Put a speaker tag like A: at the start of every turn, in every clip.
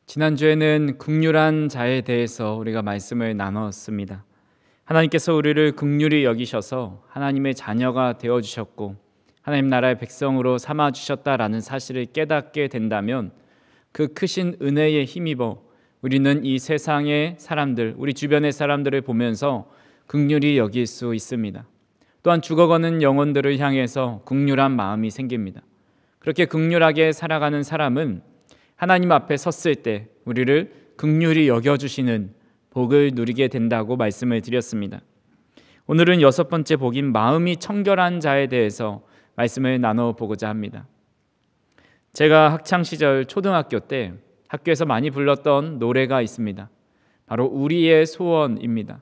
A: 지난주에는 긍휼한 자에 대해서 우리가 말씀을 나눴습니다. 하나님께서 우리를 긍휼히 여기셔서 하나님의 자녀가 되어주셨고 하나님 나라의 백성으로 삼아주셨다라는 사실을 깨닫게 된다면 그 크신 은혜에 힘입어 우리는 이 세상의 사람들, 우리 주변의 사람들을 보면서 긍휼히 여길 수 있습니다. 또한 죽어가는 영혼들을 향해서 긍휼한 마음이 생깁니다. 그렇게 긍휼하게 살아가는 사람은 하나님 앞에 섰을 때 우리를 긍휼히 여겨주시는 복을 누리게 된다고 말씀을 드렸습니다. 오늘은 6번째 복인 마음이 청결한 자에 대해서 말씀을 나눠보고자 합니다. 제가 학창시절 초등학교 때 학교에서 많이 불렀던 노래가 있습니다. 바로 우리의 소원입니다.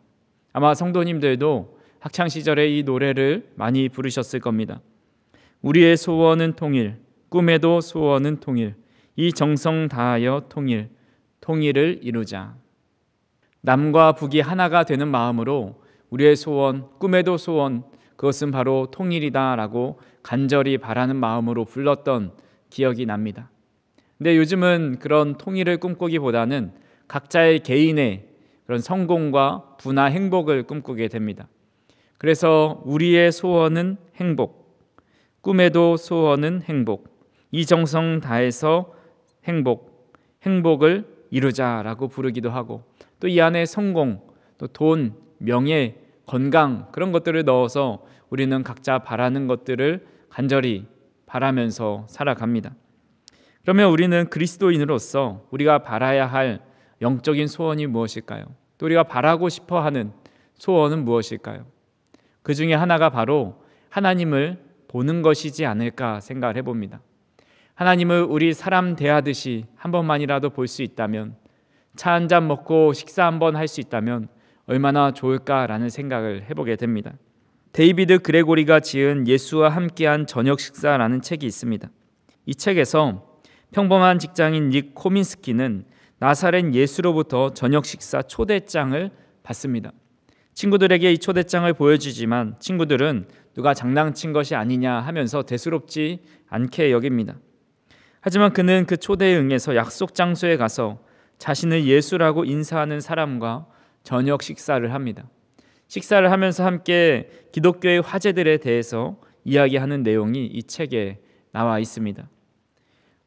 A: 아마 성도님들도 학창시절에 이 노래를 많이 부르셨을 겁니다. 우리의 소원은 통일, 꿈에도 소원은 통일, 이 정성 다하여 통일을 이루자. 남과 북이 하나가 되는 마음으로 우리의 소원, 꿈에도 소원, 그것은 바로 통일이다 라고 간절히 바라는 마음으로 불렀던 기억이 납니다. 근데 요즘은 그런 통일을 꿈꾸기보다는 각자의 개인의 그런 성공과 부나 행복을 꿈꾸게 됩니다. 그래서 우리의 소원은 행복, 꿈에도 소원은 행복, 이 정성 다해서 행복을 이루자라고 부르기도 하고, 또 이 안에 성공, 또 돈, 명예, 건강 그런 것들을 넣어서 우리는 각자 바라는 것들을 간절히 바라면서 살아갑니다. 그러면 우리는 그리스도인으로서 우리가 바라야 할 영적인 소원이 무엇일까요? 또 우리가 바라고 싶어 하는 소원은 무엇일까요? 그 중에 하나가 바로 하나님을 보는 것이지 않을까 생각을 해봅니다. 하나님을 우리 사람 대하듯이 한 번만이라도 볼 수 있다면, 차 한 잔 먹고 식사 한 번 할 수 있다면 얼마나 좋을까라는 생각을 해보게 됩니다. 데이비드 그레고리가 지은 예수와 함께한 저녁 식사라는 책이 있습니다. 이 책에서 평범한 직장인 닉 코민스키는 나사렛 예수로부터 저녁 식사 초대장을 받습니다. 친구들에게 이 초대장을 보여주지만 친구들은 누가 장난친 것이 아니냐 하면서 대수롭지 않게 여깁니다. 하지만 그는 그 초대에 응해서 약속 장소에 가서 자신을 예수라고 인사하는 사람과 저녁 식사를 합니다. 식사를 하면서 함께 기독교의 화제들에 대해서 이야기하는 내용이 이 책에 나와 있습니다.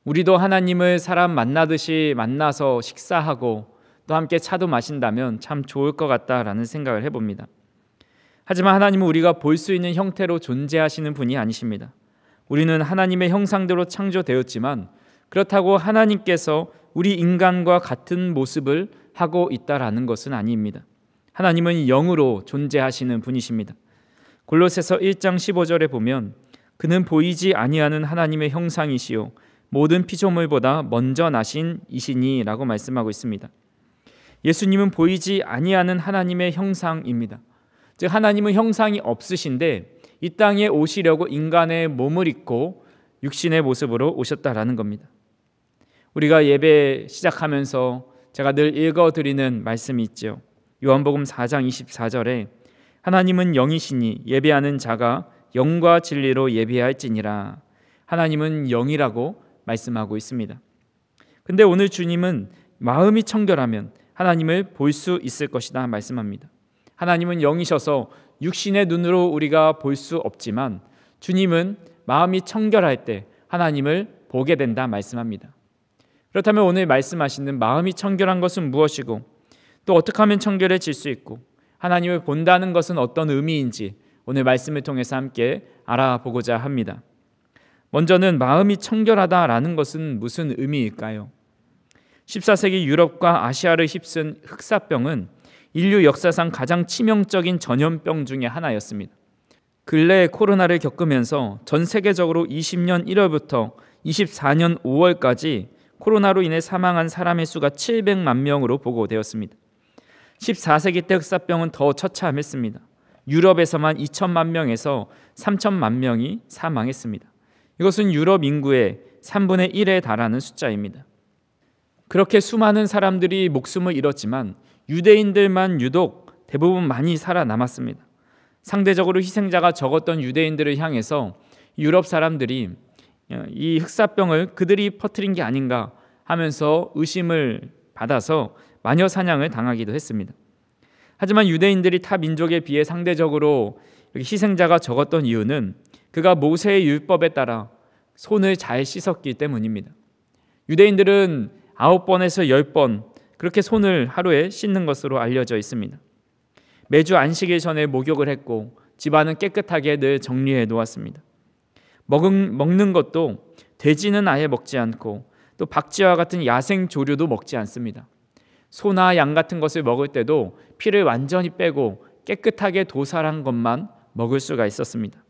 A: 우리도 하나님을 사람 만나듯이 만나서 식사하고 또 함께 차도 마신다면 참 좋을 것 같다라는 생각을 해봅니다. 하지만 하나님은 우리가 볼 수 있는 형태로 존재하시는 분이 아니십니다. 우리는 하나님의 형상대로 창조되었지만 그렇다고 하나님께서 우리 인간과 같은 모습을 하고 있다라는 것은 아닙니다. 하나님은 영으로 존재하시는 분이십니다. 골로새서 1장 15절에 보면 그는 보이지 아니하는 하나님의 형상이시요 모든 피조물보다 먼저 나신 이시니 라고 말씀하고 있습니다. 예수님은 보이지 아니하는 하나님의 형상입니다. 즉 하나님은 형상이 없으신데 이 땅에 오시려고 인간의 몸을 입고 육신의 모습으로 오셨다라는 겁니다. 우리가 예배 시작하면서 제가 늘 읽어드리는 말씀이 있죠. 요한복음 4장 24절에 하나님은 영이시니 예배하는 자가 영과 진리로 예배할지니라. 하나님은 영이라고 말씀하고 있습니다. 근데 오늘 주님은 마음이 청결하면 하나님을 볼 수 있을 것이다 말씀합니다. 하나님은 영이셔서 육신의 눈으로 우리가 볼 수 없지만 주님은 마음이 청결할 때 하나님을 보게 된다 말씀합니다. 그렇다면 오늘 말씀하시는 마음이 청결한 것은 무엇이고 또 어떻게 하면 청결해질 수 있고 하나님을 본다는 것은 어떤 의미인지 오늘 말씀을 통해서 함께 알아보고자 합니다. 먼저는 마음이 청결하다라는 것은 무슨 의미일까요? 14세기 유럽과 아시아를 휩쓴 흑사병은 인류 역사상 가장 치명적인 전염병 중에 하나였습니다. 근래 코로나를 겪으면서 전 세계적으로 20년 1월부터 24년 5월까지 코로나로 인해 사망한 사람의 수가 700만 명으로 보고되었습니다. 14세기 때 흑사병은 더 처참했습니다. 유럽에서만 2천만 명에서 3천만 명이 사망했습니다. 이것은 유럽 인구의 3분의 1에 달하는 숫자입니다. 그렇게 수많은 사람들이 목숨을 잃었지만 유대인들만 유독 대부분 많이 살아남았습니다. 상대적으로 희생자가 적었던 유대인들을 향해서 유럽 사람들이 이 흑사병을 그들이 퍼뜨린 게 아닌가 하면서 의심을 받아서 마녀 사냥을 당하기도 했습니다. 하지만 유대인들이 타 민족에 비해 상대적으로 희생자가 적었던 이유는 그가 모세의 율법에 따라 손을 잘 씻었기 때문입니다. 유대인들은 9번에서 10번 그렇게 손을 하루에 씻는 것으로 알려져 있습니다. 매주 안식일 전에 목욕을 했고 집안은 깨끗하게 늘 정리해 놓았습니다. 먹는 것도 돼지는 아예 먹지 않고 또 박쥐와 같은 야생 조류도 먹지 않습니다. 소나 양 같은 것을 먹을 때도 피를 완전히 빼고 깨끗하게 도살한 것만 먹을 수가 있었습니다.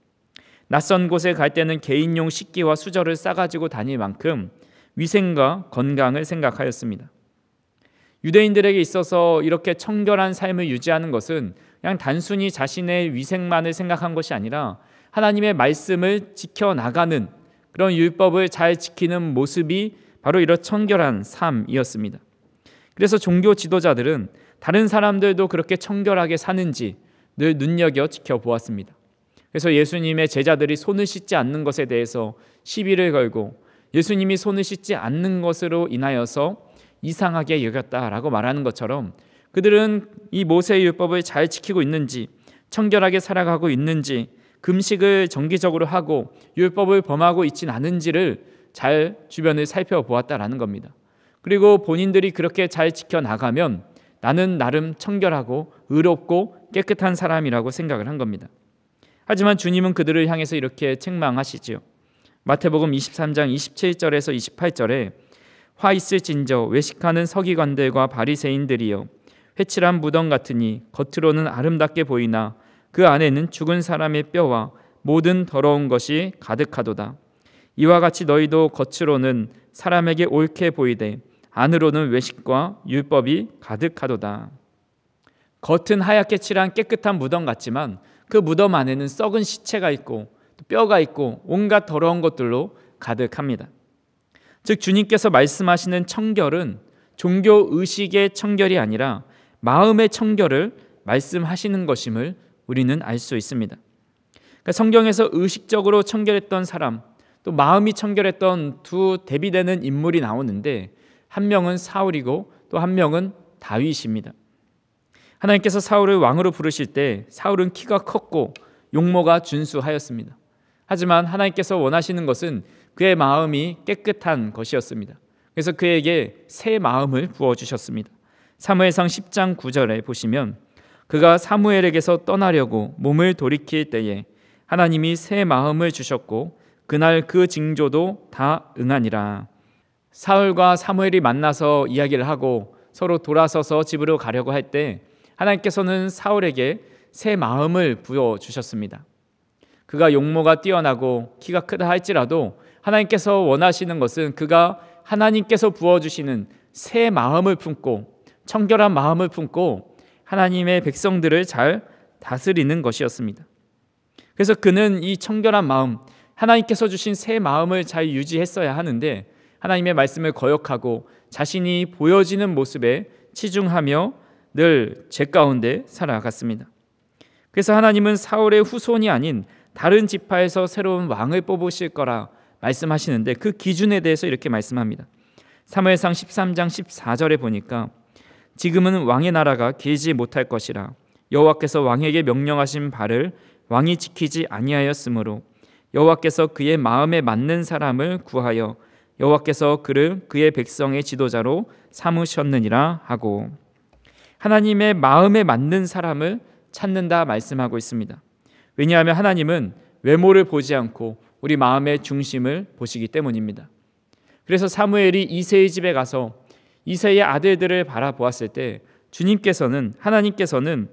A: 낯선 곳에 갈 때는 개인용 식기와 수저를 싸가지고 다닐 만큼 위생과 건강을 생각하였습니다. 유대인들에게 있어서 이렇게 청결한 삶을 유지하는 것은 그냥 단순히 자신의 위생만을 생각한 것이 아니라 하나님의 말씀을 지켜나가는 그런 율법을 잘 지키는 모습이 바로 이런 청결한 삶이었습니다. 그래서 종교 지도자들은 다른 사람들도 그렇게 청결하게 사는지 늘 눈여겨 지켜보았습니다. 그래서 예수님의 제자들이 손을 씻지 않는 것에 대해서 시비를 걸고 예수님이 손을 씻지 않는 것으로 인하여서 이상하게 여겼다라고 말하는 것처럼 그들은 이 모세의 율법을 잘 지키고 있는지, 청결하게 살아가고 있는지, 금식을 정기적으로 하고 율법을 범하고 있지는 않은지를 잘 주변을 살펴보았다라는 겁니다. 그리고 본인들이 그렇게 잘 지켜나가면 나는 나름 청결하고 의롭고 깨끗한 사람이라고 생각을 한 겁니다. 하지만 주님은 그들을 향해서 이렇게 책망하시지요. 마태복음 23장 27절에서 28절에 화 있을진저 외식하는 서기관들과 바리새인들이여 회칠한 무덤 같으니 겉으로는 아름답게 보이나 그 안에는 죽은 사람의 뼈와 모든 더러운 것이 가득하도다. 이와 같이 너희도 겉으로는 사람에게 옳게 보이되 안으로는 외식과 율법이 가득하도다. 겉은 하얗게 칠한 깨끗한 무덤 같지만 그 무덤 안에는 썩은 시체가 있고 뼈가 있고 온갖 더러운 것들로 가득합니다. 즉 주님께서 말씀하시는 청결은 종교 의식의 청결이 아니라 마음의 청결을 말씀하시는 것임을 우리는 알 수 있습니다. 그러니까 성경에서 의식적으로 청결했던 사람, 또 마음이 청결했던 두 대비되는 인물이 나오는데 한 명은 사울이고 또 한 명은 다윗입니다. 하나님께서 사울을 왕으로 부르실 때 사울은 키가 컸고 용모가 준수하였습니다. 하지만 하나님께서 원하시는 것은 그의 마음이 깨끗한 것이었습니다. 그래서 그에게 새 마음을 부어주셨습니다. 사무엘상 10장 9절에 보시면 그가 사무엘에게서 떠나려고 몸을 돌이킬 때에 하나님이 새 마음을 주셨고 그날 그 징조도 다 응하니라. 사울과 사무엘이 만나서 이야기를 하고 서로 돌아서서 집으로 가려고 할 때 하나님께서는 사울에게 새 마음을 부어주셨습니다. 그가 용모가 뛰어나고 키가 크다 할지라도 하나님께서 원하시는 것은 그가 하나님께서 부어주시는 새 마음을 품고 청결한 마음을 품고 하나님의 백성들을 잘 다스리는 것이었습니다. 그래서 그는 이 청결한 마음, 하나님께서 주신 새 마음을 잘 유지했어야 하는데 하나님의 말씀을 거역하고 자신이 보여지는 모습에 치중하며 늘 죄 가운데 살아갔습니다. 그래서 하나님은 사울의 후손이 아닌 다른 지파에서 새로운 왕을 뽑으실 거라 말씀하시는데 그 기준에 대해서 이렇게 말씀합니다. 사무엘상 13장 14절에 보니까 지금은 왕의 나라가 길지 못할 것이라 여호와께서 왕에게 명령하신 바를 왕이 지키지 아니하였으므로 여호와께서 그의 마음에 맞는 사람을 구하여 여호와께서 그를 그의 백성의 지도자로 삼으셨느니라 하고 하나님의 마음에 맞는 사람을 찾는다 말씀하고 있습니다. 왜냐하면 하나님은 외모를 보지 않고 우리 마음의 중심을 보시기 때문입니다. 그래서 사무엘이 이새의 집에 가서 이새의 아들들을 바라보았을 때 하나님께서는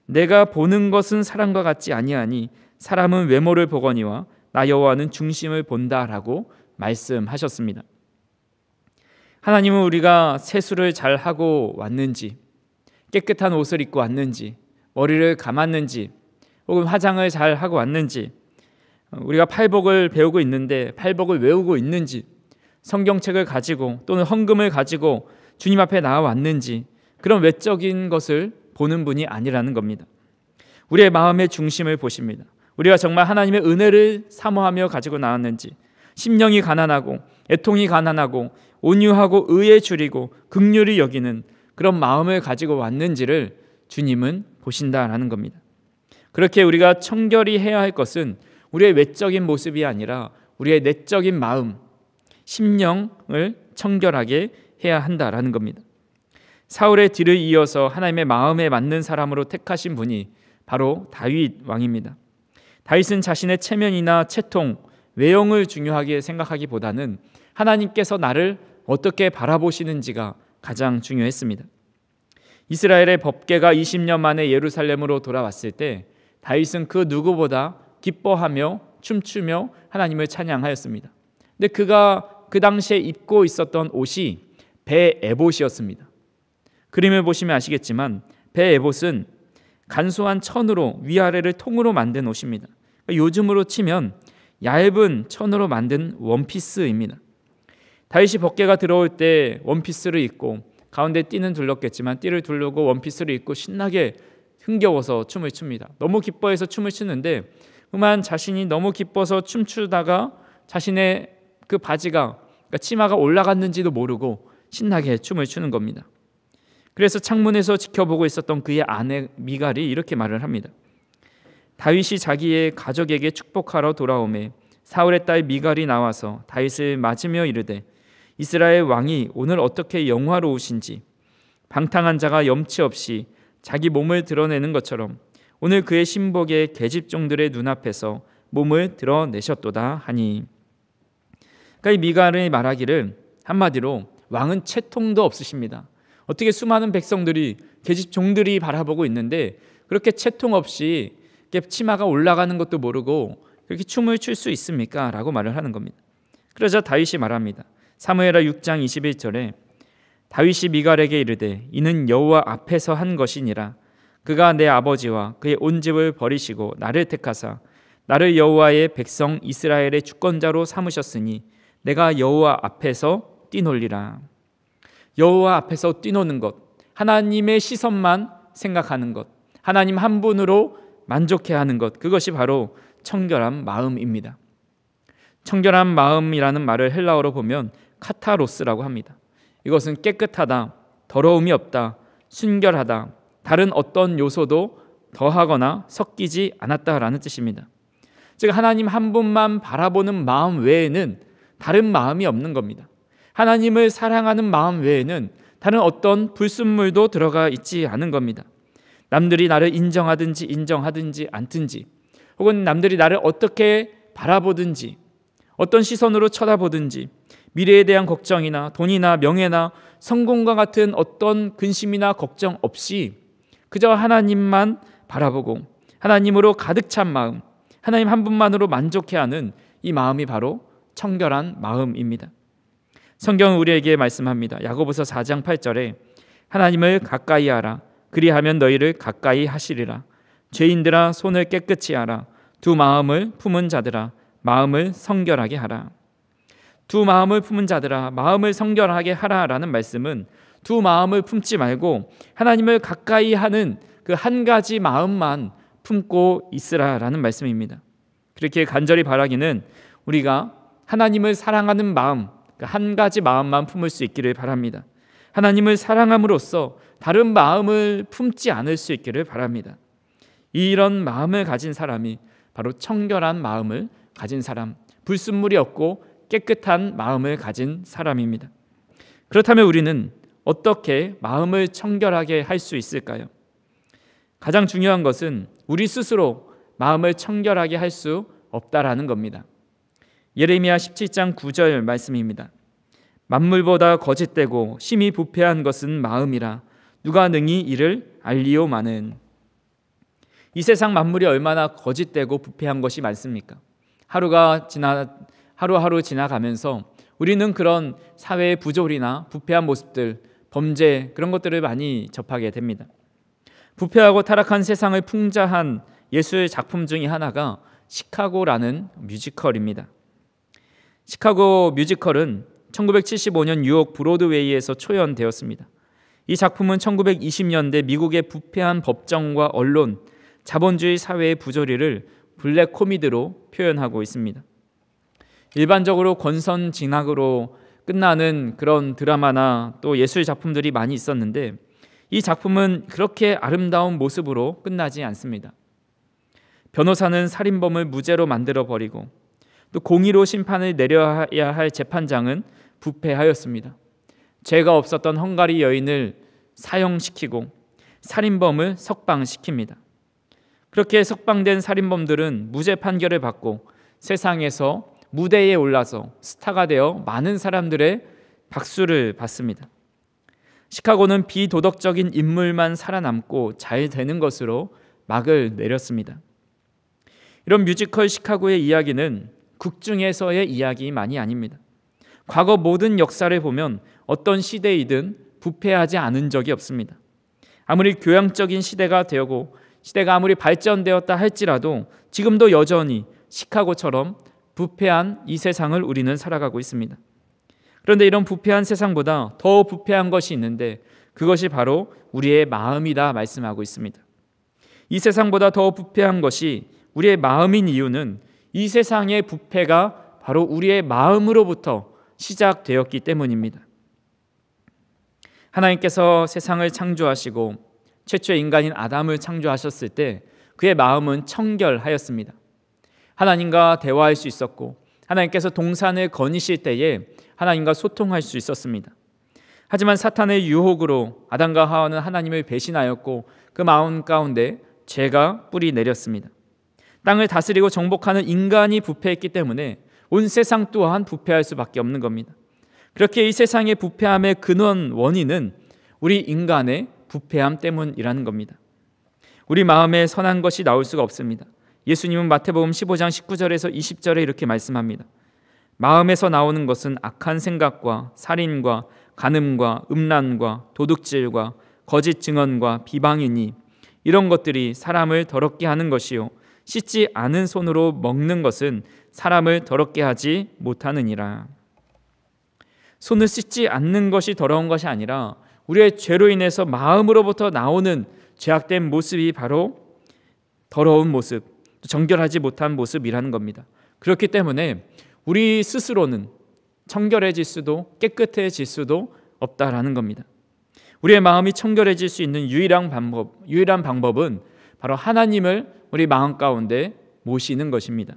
A: 내가 보는 것은 사람과 같지 아니하니 사람은 외모를 보거니와 나 여호와는 중심을 본다라고 말씀하셨습니다. 하나님은 우리가 세수를 잘 하고 왔는지, 깨끗한 옷을 입고 왔는지, 머리를 감았는지, 혹은 화장을 잘 하고 왔는지, 우리가 팔복을 배우고 있는데 팔복을 외우고 있는지, 성경책을 가지고 또는 헌금을 가지고 주님 앞에 나와왔는지, 그런 외적인 것을 보는 분이 아니라는 겁니다. 우리의 마음의 중심을 보십니다. 우리가 정말 하나님의 은혜를 사모하며 가지고 나왔는지, 심령이 가난하고 애통이 가난하고 온유하고 의에 줄이고 긍휼히 여기는 그런 마음을 가지고 왔는지를 주님은 보신다라는 겁니다. 그렇게 우리가 청결히 해야 할 것은 우리의 외적인 모습이 아니라 우리의 내적인 마음, 심령을 청결하게 해야 한다라는 겁니다. 사울의 뒤를 이어서 하나님의 마음에 맞는 사람으로 택하신 분이 바로 다윗 왕입니다. 다윗은 자신의 체면이나 채통, 외형을 중요하게 생각하기보다는 하나님께서 나를 어떻게 바라보시는지가 가장 중요했습니다. 이스라엘의 법궤가 20년 만에 예루살렘으로 돌아왔을 때 다윗은 그 누구보다 기뻐하며 춤추며 하나님을 찬양하였습니다. 근데 그가 그 당시에 입고 있었던 옷이 배 에봇이었습니다. 그림을 보시면 아시겠지만 배 에봇은 간소한 천으로 위아래를 통으로 만든 옷입니다. 요즘으로 치면 얇은 천으로 만든 원피스입니다. 다윗이 법궤가 들어올 때 원피스를 입고 가운데 띠는 둘렀겠지만 띠를 두르고 원피스를 입고 신나게 흥겨워서 춤을 춥니다. 너무 기뻐해서 춤을 추는데 그만 자신이 너무 기뻐서 춤추다가 자신의 그 바지가, 그러니까 치마가 올라갔는지도 모르고 신나게 춤을 추는 겁니다. 그래서 창문에서 지켜보고 있었던 그의 아내 미갈이 이렇게 말을 합니다. 다윗이 자기의 가족에게 축복하러 돌아오매 사울의 딸 미갈이 나와서 다윗을 맞으며 이르되 이스라엘 왕이 오늘 어떻게 영화로우신지 방탕한 자가 염치 없이 자기 몸을 드러내는 것처럼 오늘 그의 신복의 계집종들의 눈앞에서 몸을 드러내셨도다 하니. 그러니까 이 미갈의 말하기를 한마디로 왕은 채통도 없으십니다. 어떻게 수많은 백성들이 계집종들이 바라보고 있는데 그렇게 채통 없이 이렇게 치마가 올라가는 것도 모르고 그렇게 춤을 출 수 있습니까? 라고 말을 하는 겁니다. 그러자 다윗이 말합니다. 사무엘하 6장 21절에 다윗이 미갈에게 이르되 이는 여호와 앞에서 한 것이니라. 그가 내 아버지와 그의 온 집을 버리시고 나를 택하사 나를 여호와의 백성 이스라엘의 주권자로 삼으셨으니 내가 여호와 앞에서 뛰놀리라. 여호와 앞에서 뛰노는 것, 하나님의 시선만 생각하는 것, 하나님 한 분으로 만족해하는 것, 그것이 바로 청결한 마음입니다. 청결한 마음이라는 말을 헬라어로 보면 카타로스라고 합니다. 이것은 깨끗하다, 더러움이 없다, 순결하다, 다른 어떤 요소도 더하거나 섞이지 않았다라는 뜻입니다. 즉 하나님 한 분만 바라보는 마음 외에는 다른 마음이 없는 겁니다. 하나님을 사랑하는 마음 외에는 다른 어떤 불순물도 들어가 있지 않은 겁니다. 남들이 나를 인정하든지 않든지, 혹은 남들이 나를 어떻게 바라보든지, 어떤 시선으로 쳐다보든지, 미래에 대한 걱정이나 돈이나 명예나 성공과 같은 어떤 근심이나 걱정 없이 그저 하나님만 바라보고 하나님으로 가득 찬 마음, 하나님 한 분만으로 만족해하는 이 마음이 바로 청결한 마음입니다. 성경은 우리에게 말씀합니다. 야고보서 4장 8절에 하나님을 가까이 하라. 그리하면 너희를 가까이 하시리라. 죄인들아 손을 깨끗이 하라. 두 마음을 품은 자들아 마음을 성결하게 하라. 두 마음을 품은 자들아 마음을 성결하게 하라라는 말씀은 두 마음을 품지 말고 하나님을 가까이 하는 그 한 가지 마음만 품고 있으라라는 말씀입니다. 그렇게 간절히 바라기는 우리가 하나님을 사랑하는 마음, 한 가지 마음만 품을 수 있기를 바랍니다. 하나님을 사랑함으로써 다른 마음을 품지 않을 수 있기를 바랍니다. 이런 마음을 가진 사람이 바로 청결한 마음을 가진 사람, 불순물이 없고 깨끗한 마음을 가진 사람입니다. 그렇다면 우리는 어떻게 마음을 청결하게 할 수 있을까요? 가장 중요한 것은 우리 스스로 마음을 청결하게 할 수 없다라는 겁니다. 예레미야 17장 9절 말씀입니다. 만물보다 거짓되고 심히 부패한 것은 마음이라 누가 능히 이를 알리오마는. 이 세상 만물이 얼마나 거짓되고 부패한 것이 많습니까? 하루하루 지나가면서 우리는 그런 사회의 부조리나 부패한 모습들, 범죄, 그런 것들을 많이 접하게 됩니다. 부패하고 타락한 세상을 풍자한 예술 작품 중에 하나가 시카고라는 뮤지컬입니다. 시카고 뮤지컬은 1975년 뉴욕 브로드웨이에서 초연되었습니다. 이 작품은 1920년대 미국의 부패한 법정과 언론, 자본주의 사회의 부조리를 블랙 코미디로 표현하고 있습니다. 일반적으로 권선징악으로 끝나는 그런 드라마나 또 예술 작품들이 많이 있었는데 이 작품은 그렇게 아름다운 모습으로 끝나지 않습니다. 변호사는 살인범을 무죄로 만들어버리고 또 공의로 심판을 내려야 할 재판장은 부패하였습니다. 죄가 없었던 헝가리 여인을 사형시키고 살인범을 석방시킵니다. 그렇게 석방된 살인범들은 무죄 판결을 받고 세상에서 무대에 올라서 스타가 되어 많은 사람들의 박수를 받습니다. 시카고는 비도덕적인 인물만 살아남고 잘 되는 것으로 막을 내렸습니다. 이런 뮤지컬 시카고의 이야기는 국중에서의 이야기만이 아닙니다. 과거 모든 역사를 보면 어떤 시대이든 부패하지 않은 적이 없습니다. 아무리 교양적인 시대가 되고 시대가 아무리 발전되었다 할지라도 지금도 여전히 시카고처럼 부패한 이 세상을 우리는 살아가고 있습니다. 그런데 이런 부패한 세상보다 더 부패한 것이 있는데 그것이 바로 우리의 마음이다 말씀하고 있습니다. 이 세상보다 더 부패한 것이 우리의 마음인 이유는 이 세상의 부패가 바로 우리의 마음으로부터 시작되었기 때문입니다. 하나님께서 세상을 창조하시고 최초의 인간인 아담을 창조하셨을 때 그의 마음은 청결하였습니다. 하나님과 대화할 수 있었고 하나님께서 동산을 거니실 때에 하나님과 소통할 수 있었습니다. 하지만 사탄의 유혹으로 아담과 하와는 하나님을 배신하였고 그 마음 가운데 죄가 뿌리 내렸습니다. 땅을 다스리고 정복하는 인간이 부패했기 때문에 온 세상 또한 부패할 수밖에 없는 겁니다. 그렇게 이 세상의 부패함의 근원 원인은 우리 인간의 부패함 때문이라는 겁니다. 우리 마음에 선한 것이 나올 수가 없습니다. 예수님은 마태복음 15장 19절에서 20절에 이렇게 말씀합니다. 마음에서 나오는 것은 악한 생각과 살인과 간음과 음란과 도둑질과 거짓 증언과 비방이니 이런 것들이 사람을 더럽게 하는 것이요 씻지 않은 손으로 먹는 것은 사람을 더럽게 하지 못하느니라. 손을 씻지 않는 것이 더러운 것이 아니라 우리의 죄로 인해서 마음으로부터 나오는 죄악된 모습이 바로 더러운 모습, 정결하지 못한 모습이라는 겁니다. 그렇기 때문에 우리 스스로는 청결해질 수도 깨끗해질 수도 없다라는 겁니다. 우리의 마음이 청결해질 수 있는 유일한 방법은 바로 하나님을 우리 마음 가운데 모시는 것입니다.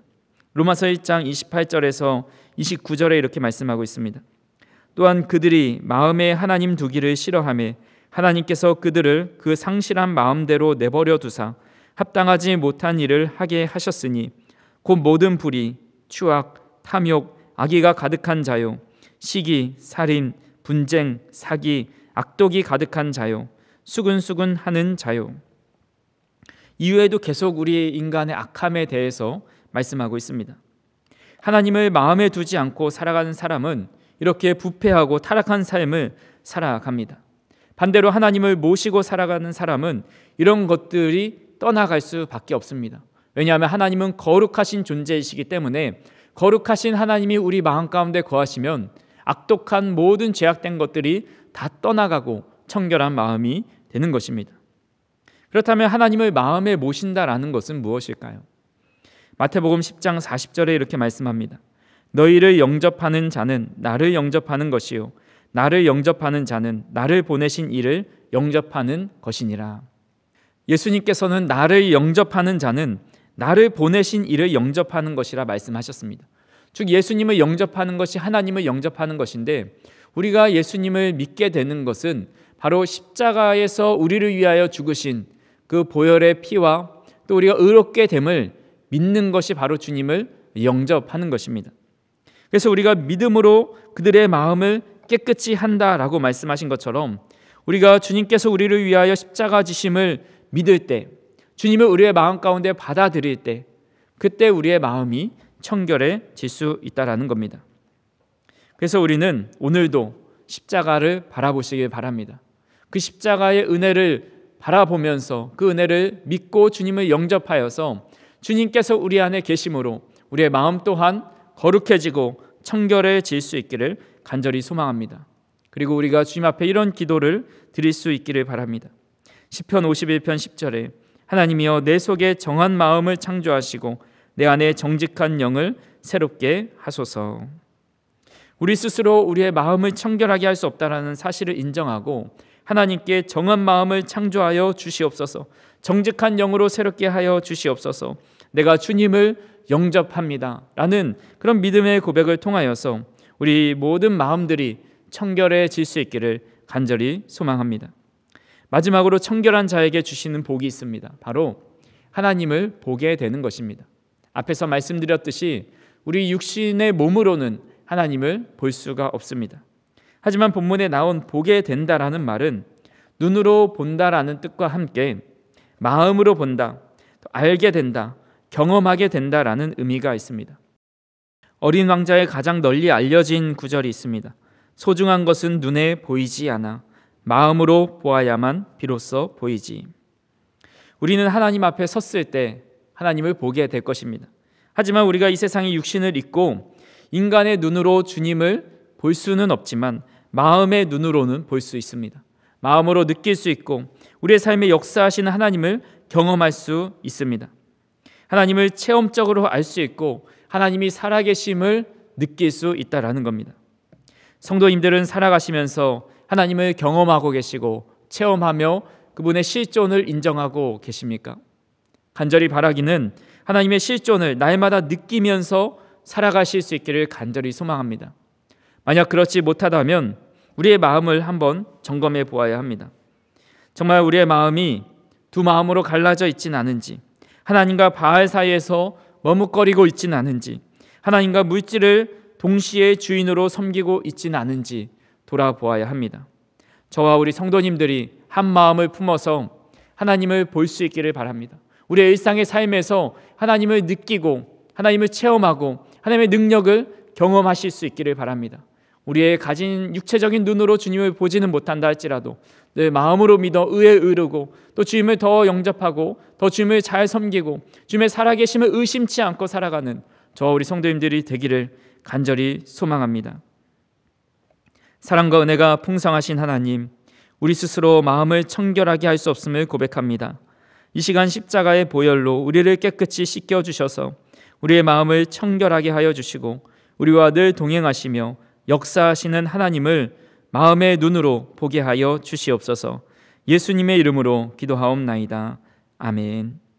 A: 로마서 1장 28절에서 29절에 이렇게 말씀하고 있습니다. 또한 그들이 마음에 하나님 두기를 싫어하며 하나님께서 그들을 그 상실한 마음대로 내버려 두사 합당하지 못한 일을 하게 하셨으니 곧 모든 불의, 추악, 탐욕, 악의가 가득한 자요 시기, 살인, 분쟁, 사기, 악독이 가득한 자요 수근수근 하는 자요. 이후에도 계속 우리 인간의 악함에 대해서 말씀하고 있습니다. 하나님을 마음에 두지 않고 살아가는 사람은 이렇게 부패하고 타락한 삶을 살아갑니다. 반대로 하나님을 모시고 살아가는 사람은 이런 것들이 떠나갈 수밖에 없습니다. 왜냐하면 하나님은 거룩하신 존재이시기 때문에 거룩하신 하나님이 우리 마음 가운데 거하시면 악독한 모든 죄악된 것들이 다 떠나가고 청결한 마음이 되는 것입니다. 그렇다면 하나님을 마음에 모신다라는 것은 무엇일까요? 마태복음 10장 40절에 이렇게 말씀합니다. 너희를 영접하는 자는 나를 영접하는 것이요 나를 영접하는 자는 나를 보내신 이를 영접하는 것이니라. 예수님께서는 나를 영접하는 자는 나를 보내신 이를 영접하는 것이라 말씀하셨습니다. 즉 예수님을 영접하는 것이 하나님을 영접하는 것인데 우리가 예수님을 믿게 되는 것은 바로 십자가에서 우리를 위하여 죽으신 그 보혈의 피와 또 우리가 의롭게 됨을 믿는 것이 바로 주님을 영접하는 것입니다. 그래서 우리가 믿음으로 그들의 마음을 깨끗이 한다라고 말씀하신 것처럼 우리가 주님께서 우리를 위하여 십자가 지심을 믿을 때, 주님을 우리의 마음 가운데 받아들일 때, 그때 우리의 마음이 청결해질 수 있다라는 겁니다. 그래서 우리는 오늘도 십자가를 바라보시길 바랍니다. 그 십자가의 은혜를 바라보면서 그 은혜를 믿고 주님을 영접하여서 주님께서 우리 안에 계심으로 우리의 마음 또한 거룩해지고 청결해질 수 있기를 간절히 소망합니다. 그리고 우리가 주님 앞에 이런 기도를 드릴 수 있기를 바랍니다. 시편 51편 10절에 하나님이여 내 속에 정한 마음을 창조하시고 내 안에 정직한 영을 새롭게 하소서. 우리 스스로 우리의 마음을 청결하게 할 수 없다라는 사실을 인정하고 하나님께 정한 마음을 창조하여 주시옵소서. 정직한 영으로 새롭게 하여 주시옵소서. 내가 주님을 영접합니다 라는 그런 믿음의 고백을 통하여서 우리 모든 마음들이 청결해질 수 있기를 간절히 소망합니다. 마지막으로 청결한 자에게 주시는 복이 있습니다. 바로 하나님을 보게 되는 것입니다. 앞에서 말씀드렸듯이 우리 육신의 몸으로는 하나님을 볼 수가 없습니다. 하지만 본문에 나온 보게 된다라는 말은 눈으로 본다라는 뜻과 함께 마음으로 본다, 알게 된다, 경험하게 된다라는 의미가 있습니다. 어린 왕자의 가장 널리 알려진 구절이 있습니다. 소중한 것은 눈에 보이지 않아 마음으로 보아야만 비로소 보이지. 우리는 하나님 앞에 섰을 때 하나님을 보게 될 것입니다. 하지만 우리가 이 세상의 육신을 입고 인간의 눈으로 주님을 볼 수는 없지만 마음의 눈으로는 볼 수 있습니다. 마음으로 느낄 수 있고 우리의 삶에 역사하시는 하나님을 경험할 수 있습니다. 하나님을 체험적으로 알 수 있고 하나님이 살아계심을 느낄 수 있다라는 겁니다. 성도님들은 살아가시면서 하나님을 경험하고 계시고 체험하며 그분의 실존을 인정하고 계십니까? 간절히 바라기는 하나님의 실존을 날마다 느끼면서 살아가실 수 있기를 간절히 소망합니다. 만약 그렇지 못하다면 우리의 마음을 한번 점검해 보아야 합니다. 정말 우리의 마음이 두 마음으로 갈라져 있진 않은지, 하나님과 바알 사이에서 머뭇거리고 있진 않은지, 하나님과 물질을 동시에 주인으로 섬기고 있진 않은지 돌아보아야 합니다. 저와 우리 성도님들이 한 마음을 품어서 하나님을 볼 수 있기를 바랍니다. 우리의 일상의 삶에서 하나님을 느끼고 하나님을 체험하고 하나님의 능력을 경험하실 수 있기를 바랍니다. 우리의 가진 육체적인 눈으로 주님을 보지는 못한다 할지라도 늘 마음으로 믿어 의에 이르고 또 주님을 더 영접하고 더 주님을 잘 섬기고 주님의 살아계심을 의심치 않고 살아가는 저와 우리 성도님들이 되기를 간절히 소망합니다. 사랑과 은혜가 풍성하신 하나님, 우리 스스로 마음을 청결하게 할 수 없음을 고백합니다. 이 시간 십자가의 보혈로 우리를 깨끗이 씻겨주셔서 우리의 마음을 청결하게 하여 주시고 우리와 늘 동행하시며 역사하시는 하나님을 마음의 눈으로 보게 하여 주시옵소서. 예수님의 이름으로 기도하옵나이다. 아멘.